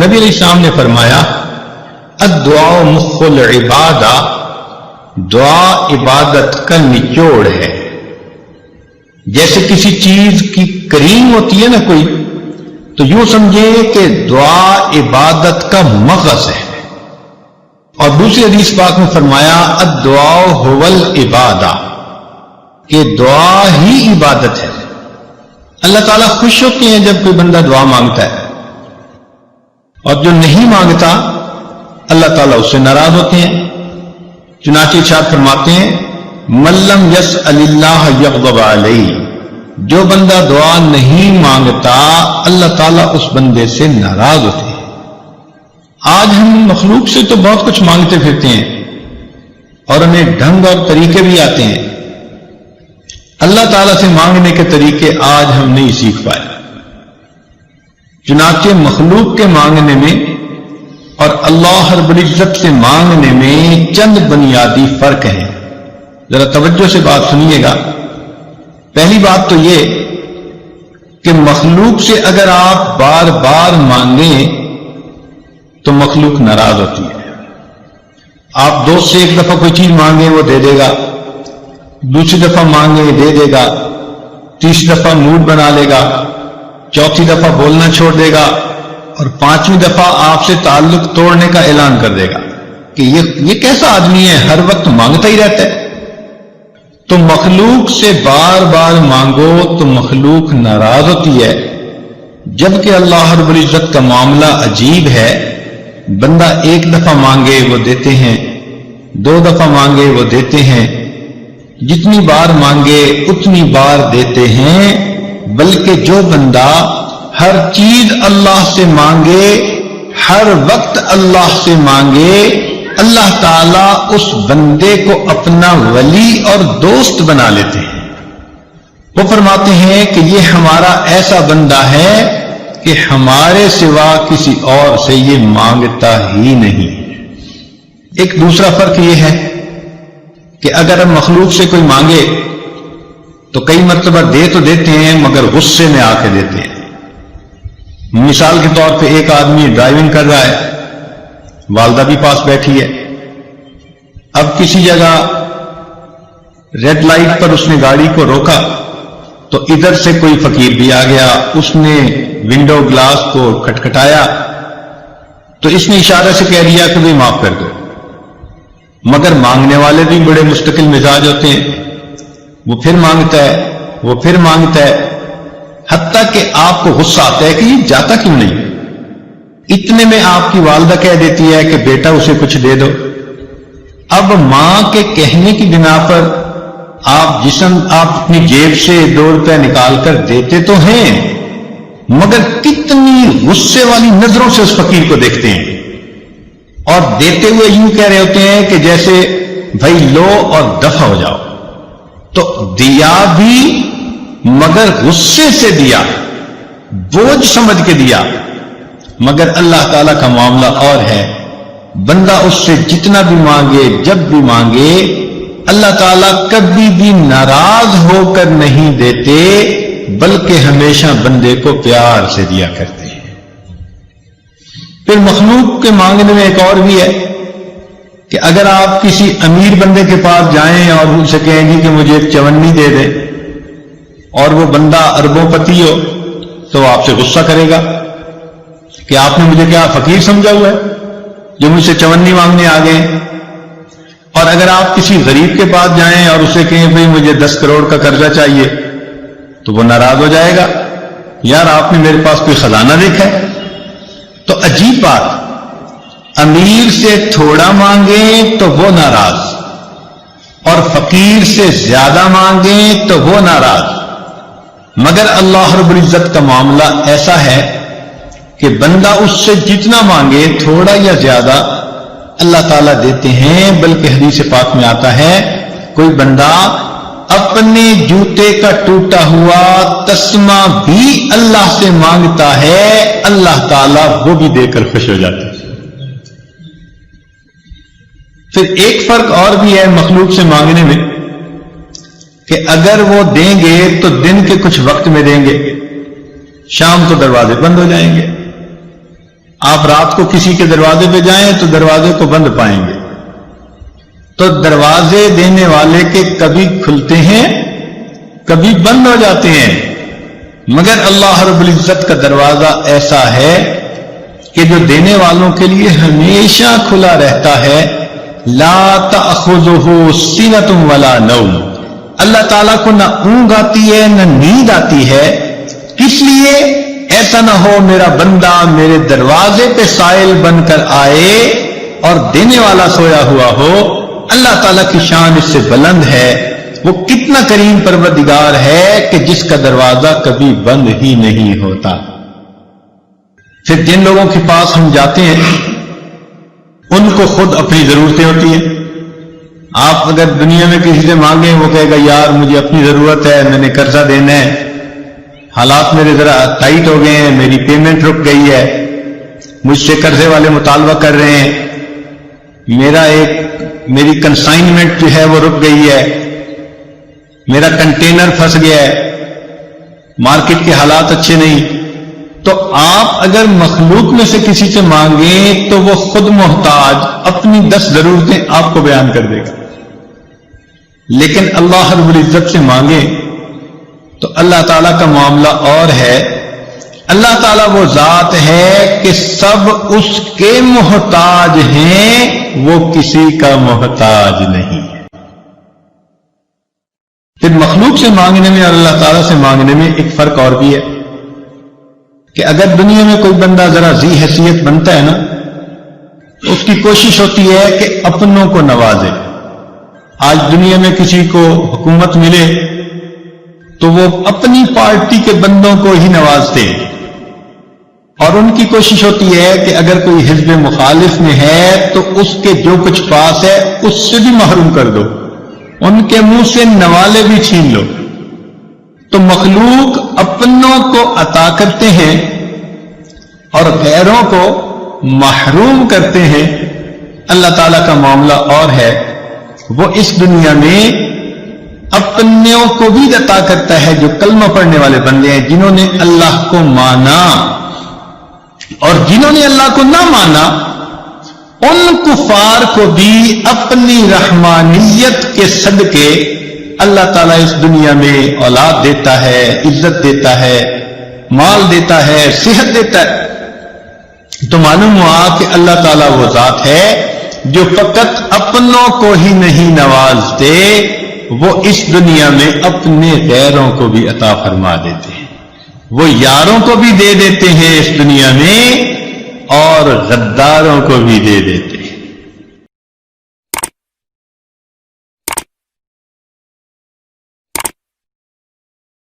نبی علیہ السلام نے فرمایا الدعاء مخ العبادہ، دعا عبادت کا نچوڑ ہے. جیسے کسی چیز کی کریم ہوتی ہے نا کوئی، تو یوں سمجھے کہ دعا عبادت کا مغز ہے. اور دوسری حدیث پاک میں فرمایا الدعاء هو العبادہ، کہ دعا ہی عبادت ہے. اللہ تعالیٰ خوش ہوتے ہیں جب کوئی بندہ دعا مانگتا ہے، اور جو نہیں مانگتا اللہ تعالیٰ اس سے ناراض ہوتے ہیں. چنانچہ ارشاد فرماتے ہیں من لم یسأل اللہ یغضب علیہ، جو بندہ دعا نہیں مانگتا اللہ تعالیٰ اس بندے سے ناراض ہوتے ہیں. آج ہم مخلوق سے تو بہت کچھ مانگتے پھرتے ہیں اور ہمیں ڈھنگ اور طریقے بھی آتے ہیں. اللہ تعالیٰ سے مانگنے کے طریقے آج ہم نہیں سیکھ پائے. چنانچہ مخلوق کے مانگنے میں اور اللہ رب العزت سے مانگنے میں چند بنیادی فرق ہیں. ذرا توجہ سے بات سنیے گا. پہلی بات تو یہ کہ مخلوق سے اگر آپ بار بار مانگیں تو مخلوق ناراض ہوتی ہے. آپ دوست سے ایک دفعہ کوئی چیز مانگیں وہ دے دے گا، دوسری دفعہ مانگیں دے دے گا، تیسری دفعہ موڈ بنا لے گا، چوتھی دفعہ بولنا چھوڑ دے گا، اور پانچویں دفعہ آپ سے تعلق توڑنے کا اعلان کر دے گا کہ یہ کیسا آدمی ہے، ہر وقت مانگتا ہی رہتا ہے. تو مخلوق سے بار بار مانگو تو مخلوق ناراض ہوتی ہے. جبکہ اللہ رب العزت کا معاملہ عجیب ہے. بندہ ایک دفعہ مانگے وہ دیتے ہیں، دو دفعہ مانگے وہ دیتے ہیں، جتنی بار مانگے اتنی بار دیتے ہیں. بلکہ جو بندہ ہر چیز اللہ سے مانگے، ہر وقت اللہ سے مانگے، اللہ تعالیٰ اس بندے کو اپنا ولی اور دوست بنا لیتے ہیں. وہ فرماتے ہیں کہ یہ ہمارا ایسا بندہ ہے کہ ہمارے سوا کسی اور سے یہ مانگتا ہی نہیں. ایک دوسرا فرق یہ ہے کہ اگر ہم مخلوق سے کوئی مانگے تو کئی مرتبہ دے تو دیتے ہیں مگر غصے میں آ کے دیتے ہیں. مثال کے طور پہ ایک آدمی ڈرائیونگ کر رہا ہے، والدہ بھی پاس بیٹھی ہے. اب کسی جگہ ریڈ لائٹ پر اس نے گاڑی کو روکا تو ادھر سے کوئی فقیر بھی آ گیا، اس نے ونڈو گلاس کو کھٹکھٹایا تو اس نے اشارے سے کہہ دیا کہ بھئی معاف کر دو. مگر مانگنے والے بھی بڑے مستقل مزاج ہوتے ہیں، وہ پھر مانگتا ہے، وہ پھر مانگتا ہے، حتیٰ کہ آپ کو غصہ آتا ہے کہ یہ جاتا کیوں نہیں. اتنے میں آپ کی والدہ کہہ دیتی ہے کہ بیٹا اسے کچھ دے دو. اب ماں کے کہنے کی بنا پر آپ اپنی جیب سے 2 روپے نکال کر دیتے تو ہیں، مگر کتنی غصے والی نظروں سے اس فقیر کو دیکھتے ہیں، اور دیتے ہوئے یوں کہہ رہے ہوتے ہیں کہ جیسے بھائی لو اور دفع ہو جاؤ. تو دیا بھی مگر غصے سے دیا، بوجھ سمجھ کے دیا. مگر اللہ تعالیٰ کا معاملہ اور ہے. بندہ اس سے جتنا بھی مانگے، جب بھی مانگے، اللہ تعالیٰ کبھی بھی ناراض ہو کر نہیں دیتے، بلکہ ہمیشہ بندے کو پیار سے دیا کرتے ہیں. پھر مخلوق کے مانگنے میں ایک اور بھی ہے کہ اگر آپ کسی امیر بندے کے پاس جائیں اور ان سے کہیں گے کہ مجھے ایک چونی دے دے، اور وہ بندہ اربوں پتی ہو، تو وہ آپ سے غصہ کرے گا کہ آپ نے مجھے کیا فقیر سمجھا ہوا ہے جو مجھ سے چونی مانگنے آ گئے. اور اگر آپ کسی غریب کے پاس جائیں اور اسے کہیں بھئی مجھے 10 کروڑ کا قرضہ چاہیے، تو وہ ناراض ہو جائے گا، یار آپ نے میرے پاس کوئی خزانہ دیکھا ہے. تو عجیب بات، امیر سے تھوڑا مانگیں تو وہ ناراض، اور فقیر سے زیادہ مانگیں تو وہ ناراض. مگر اللہ رب العزت کا معاملہ ایسا ہے کہ بندہ اس سے جتنا مانگے، تھوڑا یا زیادہ، اللہ تعالیٰ دیتے ہیں. بلکہ حدیث پاک میں آتا ہے کوئی بندہ اپنے جوتے کا ٹوٹا ہوا تسمہ بھی اللہ سے مانگتا ہے، اللہ تعالیٰ وہ بھی دے کر خوش ہو جاتا ہے. پھر ایک فرق اور بھی ہے مخلوق سے مانگنے میں کہ اگر وہ دیں گے تو دن کے کچھ وقت میں دیں گے، شام کو دروازے بند ہو جائیں گے. آپ رات کو کسی کے دروازے پہ جائیں تو دروازے کو بند پائیں گے. تو دروازے دینے والے کے کبھی کھلتے ہیں کبھی بند ہو جاتے ہیں، مگر اللہ رب العزت کا دروازہ ایسا ہے کہ جو دینے والوں کے لیے ہمیشہ کھلا رہتا ہے. لا تأخذہ سنۃ ولا نوم، اللہ تعالیٰ کو نہ اونگ آتی ہے نہ نیند آتی ہے. کس لیے؟ ایسا نہ ہو میرا بندہ میرے دروازے پہ سائل بن کر آئے اور دینے والا سویا ہوا ہو. اللہ تعالیٰ کی شان اس سے بلند ہے. وہ کتنا کریم پروردگار ہے کہ جس کا دروازہ کبھی بند ہی نہیں ہوتا. پھر جن لوگوں کے پاس ہم جاتے ہیں ان کو خود اپنی ضرورتیں ہوتی ہیں. آپ اگر دنیا میں کسی سے مانگیں وہ کہے گا یار مجھے اپنی ضرورت ہے، میں نے قرضہ دینا ہے، حالات میرے ذرا ٹائٹ ہو گئے ہیں، میری پیمنٹ رک گئی ہے، مجھ سے قرضے والے مطالبہ کر رہے ہیں، میری کنسائنمنٹ جو ہے وہ رک گئی ہے، میرا کنٹینر پھنس گیا ہے، مارکیٹ کے حالات اچھے نہیں. تو آپ اگر مخلوق میں سے کسی سے مانگیں تو وہ خود محتاج اپنی 10 ضرورتیں آپ کو بیان کر دے گا. لیکن اللہ رب العزت سے مانگیں تو اللہ تعالیٰ کا معاملہ اور ہے. اللہ تعالیٰ وہ ذات ہے کہ سب اس کے محتاج ہیں، وہ کسی کا محتاج نہیں ہے. پھر مخلوق سے مانگنے میں اور اللہ تعالیٰ سے مانگنے میں ایک فرق اور بھی ہے کہ اگر دنیا میں کوئی بندہ ذرا ذی حیثیت بنتا ہے نا تو اس کی کوشش ہوتی ہے کہ اپنوں کو نوازے. آج دنیا میں کسی کو حکومت ملے تو وہ اپنی پارٹی کے بندوں کو ہی نوازتے ہیں، اور ان کی کوشش ہوتی ہے کہ اگر کوئی حزب مخالف میں ہے تو اس کے جو کچھ پاس ہے اس سے بھی محروم کر دو، ان کے منہ سے نوالے بھی چھین لو. تو مخلوق اپنوں کو عطا کرتے ہیں اور غیروں کو محروم کرتے ہیں. اللہ تعالیٰ کا معاملہ اور ہے. وہ اس دنیا میں اپنوں کو بھی عطا کرتا ہے جو کلمہ پڑھنے والے بندے ہیں، جنہوں نے اللہ کو مانا، اور جنہوں نے اللہ کو نہ مانا ان کفار کو بھی اپنی رحمانیت کے صدقے اللہ تعالیٰ اس دنیا میں اولاد دیتا ہے، عزت دیتا ہے، مال دیتا ہے، صحت دیتا ہے. تو معلوم ہوا کہ اللہ تعالیٰ وہ ذات ہے جو فقط اپنوں کو ہی نہیں نوازتے، وہ اس دنیا میں اپنے غیروں کو بھی عطا فرما دیتے ہیں. وہ یاروں کو بھی دے دیتے ہیں اس دنیا میں اور غداروں کو بھی دے دیتے ہیں.